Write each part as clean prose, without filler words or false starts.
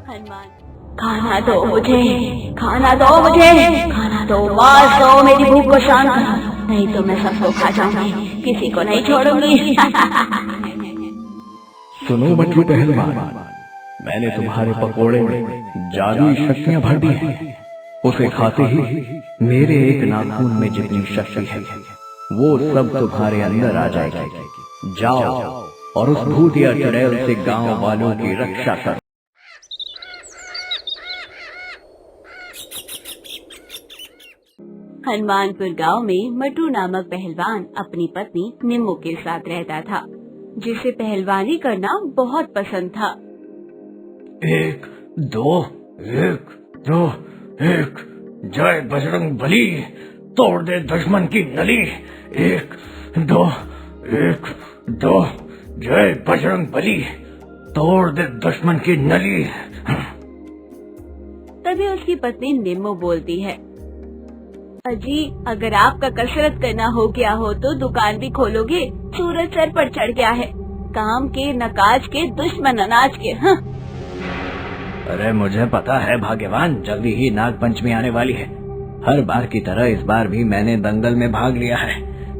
हनुमान, खाना दो मुझे, खाना दो मुझे, खाना दो, मार दो, मेरी भूख को शांत करो, नहीं तो मैं सबको खा जाऊंगी, किसी को नहीं छोड़ूंगी। सुनो मटरू पहलवान, मैंने तुम्हारे पकोड़े में जादुई शक्तियां भर दी हैं। उसे खाते ही मेरे एक नाखून में जितनी शक्ति है वो सब तुम्हारे अंदर आ जाएगी। जाओ और उस भूत या चुड़ैल से गांव वालों की रक्षा करो। हनुमानपुर गांव में मटरू नामक पहलवान अपनी पत्नी निम्मो के साथ रहता था, जिसे पहलवानी करना बहुत पसंद था। एक दो, एक, जय बजरंग बली, तोड़ दे दुश्मन की नली। एक दो, जय बजरंग बली, तोड़ दे दुश्मन की नली। तभी उसकी पत्नी निम्मो बोलती है, अजी अगर आपका कसरत करना हो गया हो तो दुकान भी खोलोगे? सूरज सर पर चढ़ गया है, काम के न काज के, दुश्मन अनाज के। हाँ। अरे मुझे पता है भाग्यवान, जल्दी ही नाग पंचमी आने वाली है। हर बार की तरह इस बार भी मैंने दंगल में भाग लिया है।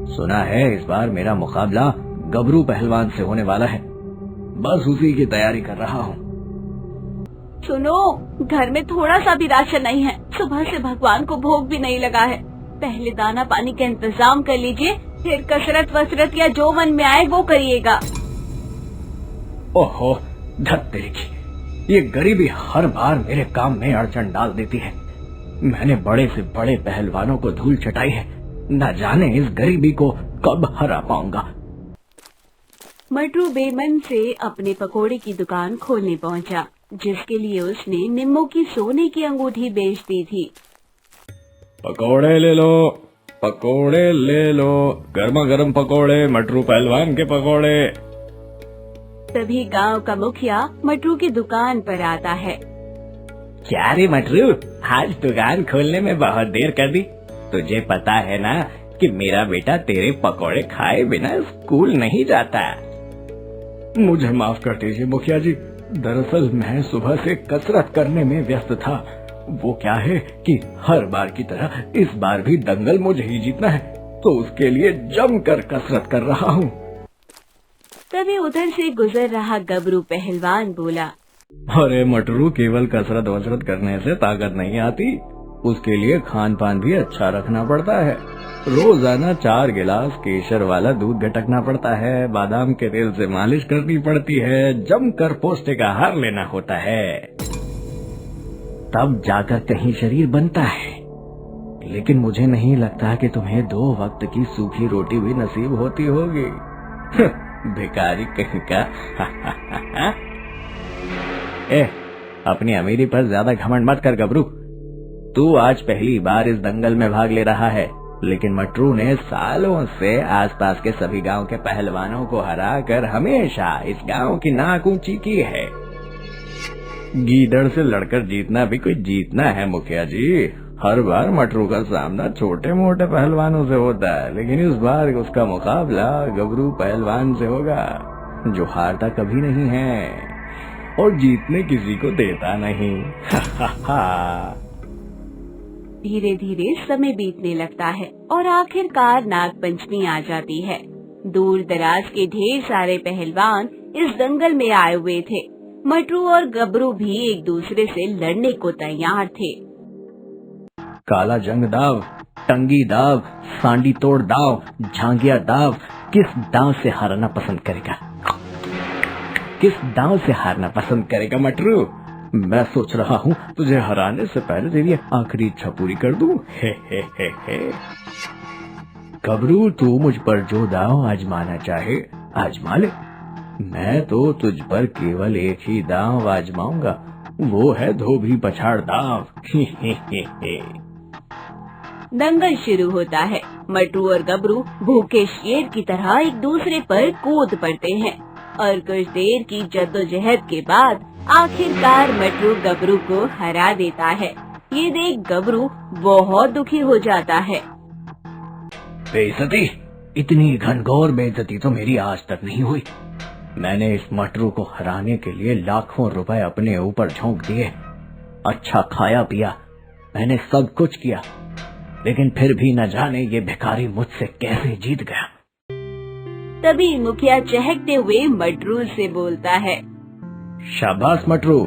सुना है इस बार मेरा मुकाबला गबरू पहलवान से होने वाला है, बस उसी की तैयारी कर रहा हूँ। सुनो, घर में थोड़ा सा भी राशन नहीं है, सुबह से भगवान को भोग भी नहीं लगा है। पहले दाना पानी का इंतजाम कर लीजिए, फिर कसरत वसरत या जो मन में आए वो करिएगा। ओहो धत तेरी की, ये गरीबी हर बार मेरे काम में अड़चन डाल देती है। मैंने बड़े से बड़े पहलवानों को धूल चटाई है, न जाने इस गरीबी को कब हरा पाऊंगा। मटरू बेमन से अपने पकोड़े की दुकान खोलने पहुंचा, जिसके लिए उसने निम्मो की सोने की अंगूठी बेच दी थी। पकोड़े ले लो, पकोड़े ले लो, गर्मा गर्म पकोड़े, मटरू पहलवान के पकोड़े। तभी गांव का मुखिया मटरू की दुकान पर आता है। क्या रे मटरू, आज दुकान खोलने में बहुत देर कर दी। तुझे पता है ना कि मेरा बेटा तेरे पकोड़े खाए बिना स्कूल नहीं जाता। मुझे माफ कर दीजिए मुखिया जी, दरअसल मैं सुबह से कसरत करने में व्यस्त था। वो क्या है कि हर बार की तरह इस बार भी दंगल मुझे ही जीतना है, तो उसके लिए जमकर कसरत कर रहा हूँ। तभी उधर से गुजर रहा गबरू पहलवान बोला, अरे मटरू, केवल कसरत वसरत करने से ताकत नहीं आती, उसके लिए खान पान भी अच्छा रखना पड़ता है। रोजाना 4 गिलास केसर वाला दूध गटकना पड़ता है, बादाम के तेल से मालिश करनी पड़ती है, जमकर पौष्टिक आहार लेना होता है, तब जाकर कहीं शरीर बनता है। लेकिन मुझे नहीं लगता कि तुम्हें 2 वक्त की सूखी रोटी भी नसीब होती होगी। भिखारी कहीं का। अपनी अमीरी पर ज्यादा घमंड मत कर गबरू। तू आज पहली बार इस दंगल में भाग ले रहा है, लेकिन मटरू ने सालों से आसपास के सभी गांव के पहलवानों को हराकर हमेशा इस गांव की नाक ऊंची की है। गीदड़ से लड़कर जीतना भी कोई जीतना है मुखिया जी। हर बार मटरू का सामना छोटे मोटे पहलवानों से होता है, लेकिन इस बार उसका मुकाबला गबरू पहलवान से होगा, जो हारता कभी नहीं है और जीतने किसी को देता नहीं। धीरे धीरे समय बीतने लगता है और आखिरकार नाग पंचमी आ जाती है। दूर दराज के ढेर सारे पहलवान इस दंगल में आए हुए थे। मटरू और गबरू भी एक दूसरे से लड़ने को तैयार थे। काला जंग दाव, टंगी दाव, सांडी तोड़ दाव, झांगिया दाव, किस दाव से हारना पसंद करेगा? किस दाव से हारना पसंद करेगा मटरू? मैं सोच रहा हूँ तुझे हराने से पहले तेरी आखिरी इच्छा पूरी कर दूं। हे। गबरू, तू मुझ पर जो दाव आजमाना चाहे आजमा ले। मैं तो तुझ पर केवल एक ही दाव आजमाऊंगा, वो है धोबी पछाड़ दाव। दंगल शुरू होता है। मटरू और गबरू भूखे शेर की तरह एक दूसरे पर कूद पड़ते हैं और कुछ देर की जद्दोजहद के बाद आखिरकार मटरू गबरू को हरा देता है। ये देख गबरू बहुत दुखी हो जाता है। बेइज्जती, इतनी घनघोर बेइज्जती तो मेरी आज तक नहीं हुई। मैंने इस मटरू को हराने के लिए लाखों रुपए अपने ऊपर झोंक दिए। अच्छा खाया पिया, मैंने सब कुछ किया, लेकिन फिर भी न जाने ये भिखारी मुझसे कैसे जीत गया। तभी मुखिया चहकते हुए मटरू से बोलता है, शाबाश मटरू,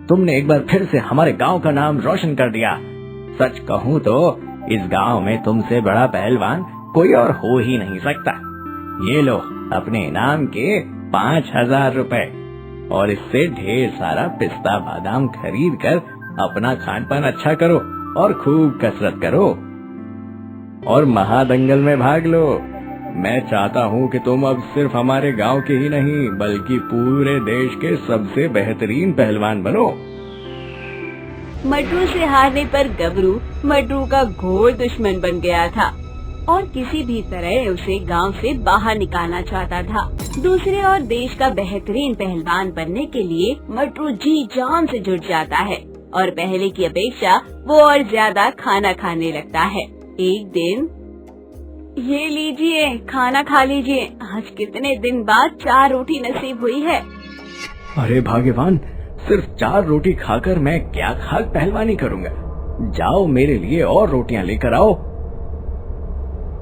तुमने एक बार फिर से हमारे गांव का नाम रोशन कर दिया। सच कहूँ तो इस गांव में तुमसे बड़ा पहलवान कोई और हो ही नहीं सकता। ये लो अपने इनाम के 5,000 रुपए, और इससे ढेर सारा पिस्ता बादाम खरीद कर अपना खान पान अच्छा करो और खूब कसरत करो और महादंगल में भाग लो। मैं चाहता हूँ कि तुम अब सिर्फ हमारे गांव के ही नहीं बल्कि पूरे देश के सबसे बेहतरीन पहलवान बनो। मटरू से हारने पर गबरू मटरू का घोर दुश्मन बन गया था और किसी भी तरह उसे गांव से बाहर निकालना चाहता था। दूसरे और देश का बेहतरीन पहलवान बनने के लिए मटरू जी जान से जुट जाता है और पहले की अपेक्षा वो और ज्यादा खाना खाने लगता है। एक दिन, ये लीजिए खाना खा लीजिए, आज कितने दिन बाद 4 रोटी नसीब हुई है। अरे भाग्यवान, सिर्फ 4 रोटी खाकर मैं क्या खाक पहलवानी करूँगा। जाओ मेरे लिए और रोटियां लेकर आओ।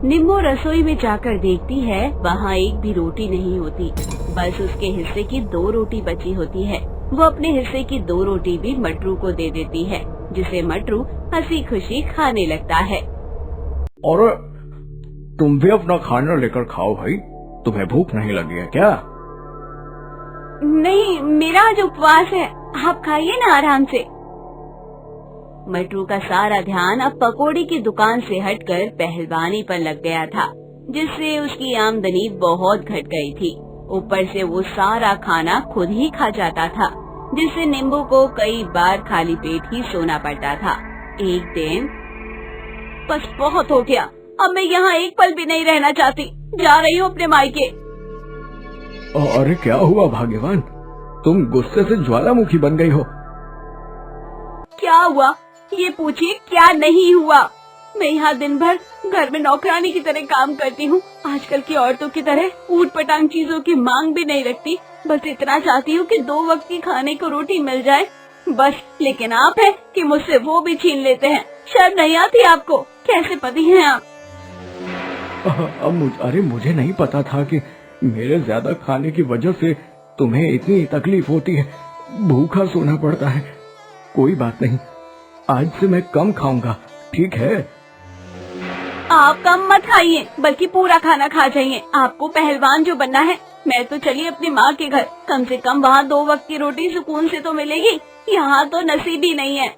निम्मो रसोई में जाकर देखती है, वहाँ एक भी रोटी नहीं होती, बस उसके हिस्से की 2 रोटी बची होती है। वो अपने हिस्से की 2 रोटी भी मटरू को दे देती है, जिसे मटरू हंसी खुशी खाने लगता है। और तुम भी अपना खाना लेकर खाओ भाई, तुम्हें भूख नहीं लगी है क्या? नहीं, मेरा आज उपवास है, आप खाइए ना आराम से। मटरू का सारा ध्यान अब पकोड़े की दुकान से हटकर पहलवानी पर लग गया था, जिससे उसकी आमदनी बहुत घट गई थी। ऊपर से वो सारा खाना खुद ही खा जाता था, जिससे निम्बू को कई बार खाली पेट ही सोना पड़ता था। एक दिन, बस बहुत हो गया, अब मैं यहाँ एक पल भी नहीं रहना चाहती, जा रही हूँ अपने मायके। अरे क्या हुआ भाग्यवान, तुम गुस्से से ज्वालामुखी बन गई हो। क्या हुआ ये पूछिए, क्या नहीं हुआ। मैं यहाँ दिन भर घर में नौकरानी की तरह काम करती हूँ। आजकल की औरतों की तरह ऊट पटांग चीजों की मांग भी नहीं रखती, बस इतना चाहती हूँ कि 2 वक्त की खाने को रोटी मिल जाए बस। लेकिन आप है कि मुझसे वो भी छीन लेते हैं। शर्म नहीं आती आपको? कैसे पति हैं आप? अरे मुझे नहीं पता था कि मेरे ज्यादा खाने की वजह से तुम्हें इतनी तकलीफ होती है, भूखा सोना पड़ता है। कोई बात नहीं, आज से मैं कम खाऊंगा, ठीक है? आप कम मत खाइए, बल्कि पूरा खाना खा जाइए। आपको पहलवान जो बनना है, मैं तो चलिए अपनी माँ के घर, कम से कम वहाँ 2 वक्त की रोटी सुकून से तो मिलेगी, यहाँ तो नसीब ही नहीं है।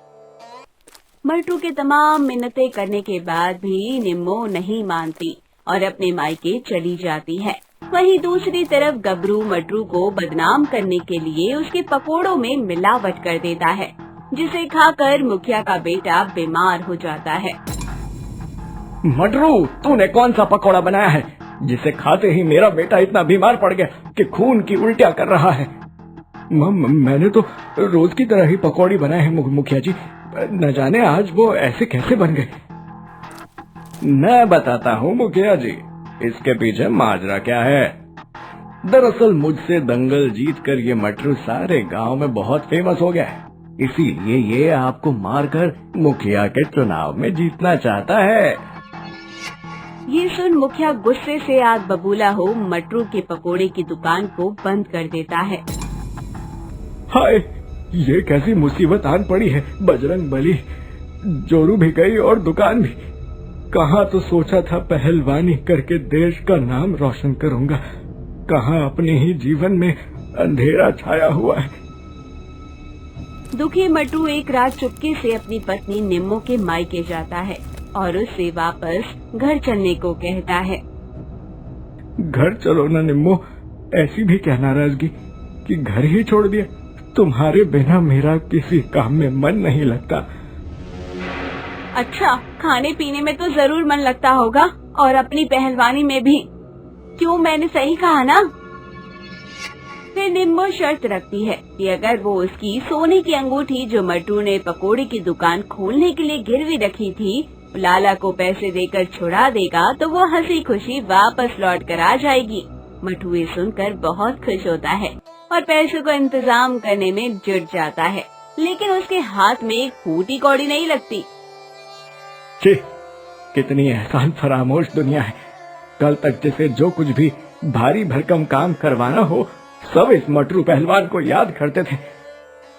मटरू के तमाम मिन्नतें करने के बाद भी निम्मो नहीं मानती और अपने मायके चली जाती है। वहीं दूसरी तरफ गबरू मटरू को बदनाम करने के लिए उसके पकोड़ों में मिलावट कर देता है, जिसे खाकर मुखिया का बेटा बीमार हो जाता है। मटरू, तूने कौन सा पकौड़ा बनाया है जिसे खाते ही मेरा बेटा इतना बीमार पड़ गया कि खून की उल्टियाँ कर रहा है? मैंने तो रोज की तरह ही पकौड़ी बनाए हैं मुखिया जी, न जाने आज वो ऐसे कैसे बन गए। मैं बताता हूँ मुखिया जी, इसके पीछे माजरा क्या है। दरअसल मुझसे दंगल जीतकर ये मटरू सारे गांव में बहुत फेमस हो गया है, इसीलिए ये आपको मारकर मुखिया के चुनाव में जीतना चाहता है। ये सुन मुखिया गुस्से से आग बबूला हो मटरू के पकोड़े की दुकान को बंद कर देता है। हाय, ये कैसी मुसीबत आन पड़ी है बजरंग बली, जोरू भी गई और दुकान भी। कहाँ तो सोचा था पहलवानी करके देश का नाम रोशन करूंगा, कहाँ अपने ही जीवन में अंधेरा छाया हुआ है। दुखी मटरू एक रात चुपके से अपनी पत्नी निम्मो के मायके जाता है और उससे वापस घर चलने को कहता है। घर चलो ना निम्मो, ऐसी भी क्या नाराजगी कि घर ही छोड़ दिया। तुम्हारे बिना मेरा किसी काम में मन नहीं लगता। अच्छा, खाने पीने में तो जरूर मन लगता होगा और अपनी पहलवानी में भी। क्यों, मैंने सही कहा ना? फिर निम्मो शर्त रखती है कि अगर वो उसकी सोने की अंगूठी जो मटरू ने पकोड़े की दुकान खोलने के लिए गिरवी रखी थी, लाला को पैसे देकर छुड़ा देगा तो वो हंसी खुशी वापस लौट कर आ जाएगी। मटरू ये सुनकर बहुत खुश होता है और पैसों का इंतजाम करने में जुट जाता है, लेकिन उसके हाथ में एक फूटी कौड़ी नहीं लगती। छी, कितनी एहसान फरामोश दुनिया है। कल तक जिसे जो कुछ भी भारी भरकम काम करवाना हो सब इस मटरू पहलवान को याद करते थे।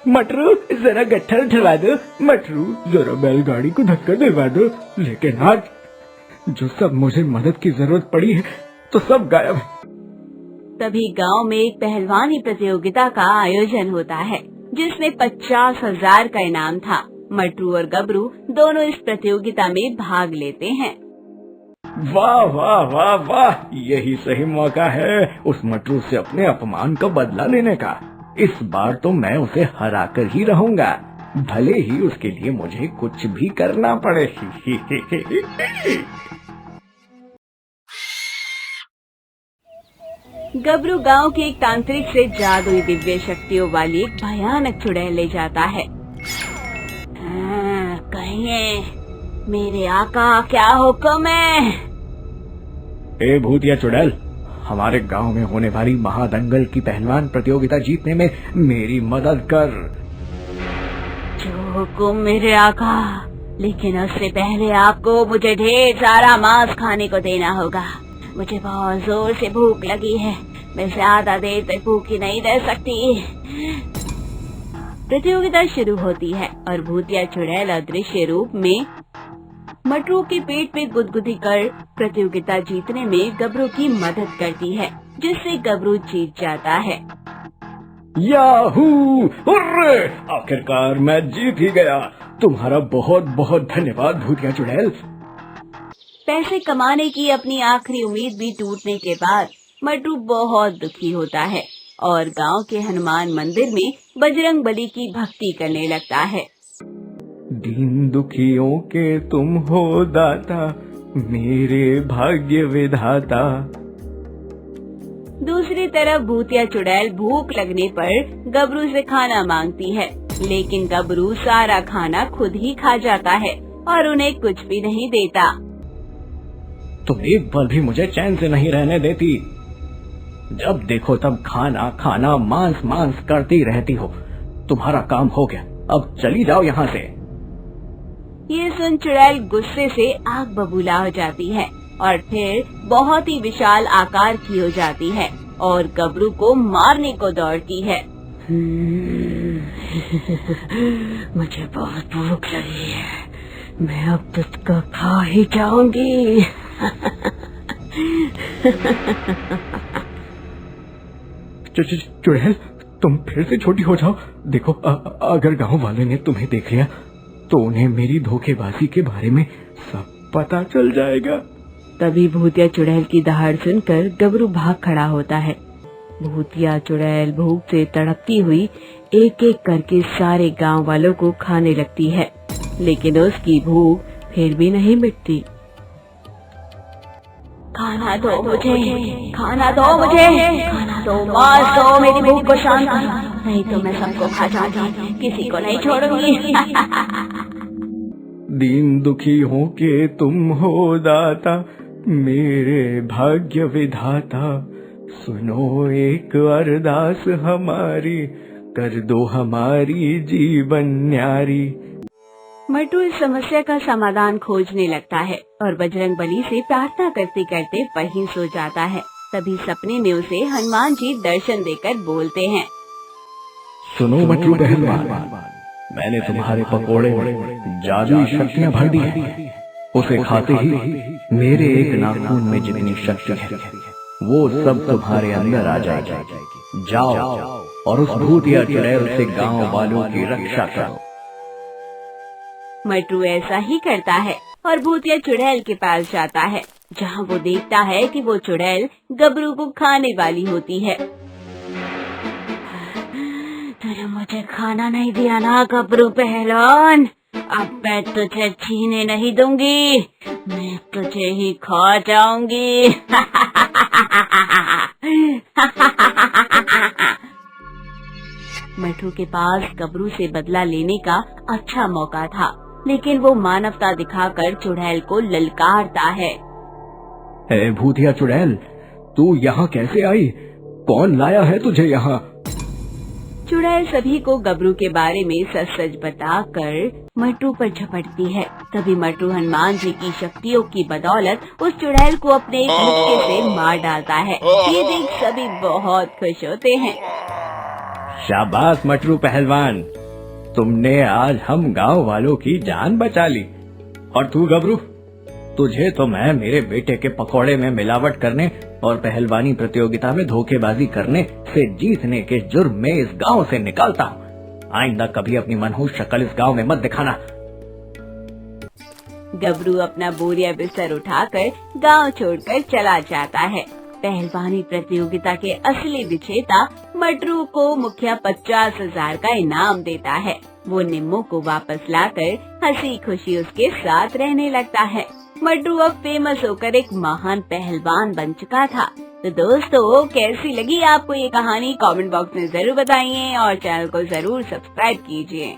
मटरू जरा गट्ठर उठवा दो, मटरू जरा बैलगाड़ी को धक्का दिलवा दो। लेकिन आज जो सब मुझे मदद की जरूरत पड़ी है तो सब गायब है। तभी गांव में एक पहलवानी प्रतियोगिता का आयोजन होता है जिसमें 50,000 का इनाम था। मटरू और गबरू दोनों इस प्रतियोगिता में भाग लेते हैं। वाह वाह वाह वाह, यही सही मौका है उस मटरू से अपने अपमान का बदला लेने का। इस बार तो मैं उसे हरा कर ही रहूंगा, भले ही उसके लिए मुझे कुछ भी करना पड़े। गबरू गांव के एक तांत्रिक से जादुई दिव्य शक्तियों वाली एक भयानक चुड़ैल ले जाता है। कहिए मेरे आका, क्या हुक्म है? ए भूतिया चुड़ैल, हमारे गांव में होने वाली महादंगल की पहलवान प्रतियोगिता जीतने में मेरी मदद कर। जो हुक्म मेरे आका, लेकिन उससे पहले आपको मुझे ढेर सारा मांस खाने को देना होगा। मुझे बहुत जोर से भूख लगी है, मैं ज्यादा देर तक भूखी नहीं रह सकती। प्रतियोगिता शुरू होती है और भूतिया चुड़ैल अदृश्य रूप में मटरू के पेट पे गुदगुदी कर प्रतियोगिता जीतने में गबरू की मदद करती है, जिससे गबरू जीत जाता है। याहू! हुर्रे! आखिरकार मैं जीत ही गया। तुम्हारा बहुत बहुत धन्यवाद भूतिया चुड़ैल। पैसे कमाने की अपनी आखिरी उम्मीद भी टूटने के बाद मटरू बहुत दुखी होता है और गांव के हनुमान मंदिर में बजरंग बली की भक्ति करने लगता है। दीन दुखियों के तुम हो दाता, मेरे भाग्य विधाता। दूसरी तरफ भूतिया चुड़ैल भूख लगने पर गबरू से खाना मांगती है, लेकिन गबरू सारा खाना खुद ही खा जाता है और उन्हें कुछ भी नहीं देता। तुम एक पल भी मुझे चैन से नहीं रहने देती। जब देखो तब खाना खाना मांस मांस करती रहती हो। तुम्हारा काम हो गया, अब चली जाओ यहाँ से। ये सुन चुड़ैल गुस्से से आग बबूला हो जाती है और फिर बहुत ही विशाल आकार की हो जाती है और गबरू को मारने को दौड़ती है। मुझे बहुत भूख लगी है, मैं अब तुझको खा ही जाऊंगी। चुड़ैल, तुम फिर से छोटी हो जाओ। देखो, अगर गांव वाले ने तुम्हें देख लिया तो उन्हें मेरी धोखेबाजी के बारे में सब पता चल जाएगा। तभी भूतिया चुड़ैल की दहाड़ सुनकर गबरू भाग खड़ा होता है। भूतिया चुड़ैल भूख से तड़पती हुई एक एक करके सारे गांव वालों को खाने लगती है, लेकिन उसकी भूख फिर भी नहीं मिटती। खाना दो मुझे, खाना दो मुझे, खाना दो, मांस दो, मेरी भूख को शांत करो, नहीं तो मैं सबको खा जाऊंगी, किसी को नहीं छोड़ूंगी। दीन दुखी हो के तुम हो दाता, मेरे भाग्य विधाता। सुनो एक अरदास हमारी, कर दो हमारी जीवन न्यारी। मटरू इस समस्या का समाधान खोजने लगता है और बजरंग बली से प्रार्थना करते करते वहीं सो जाता है। तभी सपने में उसे हनुमान जी दर्शन देकर बोलते हैं, सुनो मटरू पहलवान, मैंने तुम्हारे पकोड़े में जादुई शक्तियाँ भर दी हैं। उसे खाते ही मेरे एक नाखून में जितनी शक्ति है वो सब तुम्हारे अंदर आ जाएगी। जाओ और उस भूतिया चुड़ैल से गांव वालों की रक्षा करो। मटरू ऐसा ही करता है और भूतिया चुड़ैल के पास जाता है, जहाँ वो देखता है कि वो चुड़ैल गबरू को खाने वाली होती है। तूने मुझे खाना नहीं दिया ना गबरू पहलवान, अब मैं तुझे छीने नहीं दूंगी, मैं तुझे ही खा जाऊंगी। मटरू के पास गबरू से बदला लेने का अच्छा मौका था, लेकिन वो मानवता दिखाकर चुड़ैल को ललकारता है। भूतिया चुड़ैल, तू यहाँ कैसे आई? कौन लाया है तुझे यहाँ? चुड़ैल सभी को गबरू के बारे में सच सच बताकर मटरू पर झपटती है। तभी मटरू हनुमान जी की शक्तियों की बदौलत उस चुड़ैल को अपने एक मुक्के से मार डालता है। ये देख सभी बहुत खुश होते हैं। शाबाश मटरू पहलवान, तुमने आज हम गांव वालों की जान बचा ली। और तू गबरू, तुझे तो मैं मेरे बेटे के पकौड़े में मिलावट करने और पहलवानी प्रतियोगिता में धोखेबाजी करने से जीतने के जुर्म में इस गांव से निकालता हूँ। आइंदा कभी अपनी मनहूस शक्ल इस गांव में मत दिखाना। गबरू अपना बोरिया बिस्तर उठाकर गांव छोड़कर चला जाता है। पहलवानी प्रतियोगिता के असली विजेता मटरू को मुखिया 50,000 का इनाम देता है। वो निम्मो को वापस लाकर हंसी खुशी उसके साथ रहने लगता है। मटरू अब फेमस होकर एक महान पहलवान बन चुका था। तो दोस्तों, कैसी लगी आपको ये कहानी? कमेंट बॉक्स में जरूर बताइए और चैनल को जरूर सब्सक्राइब कीजिए।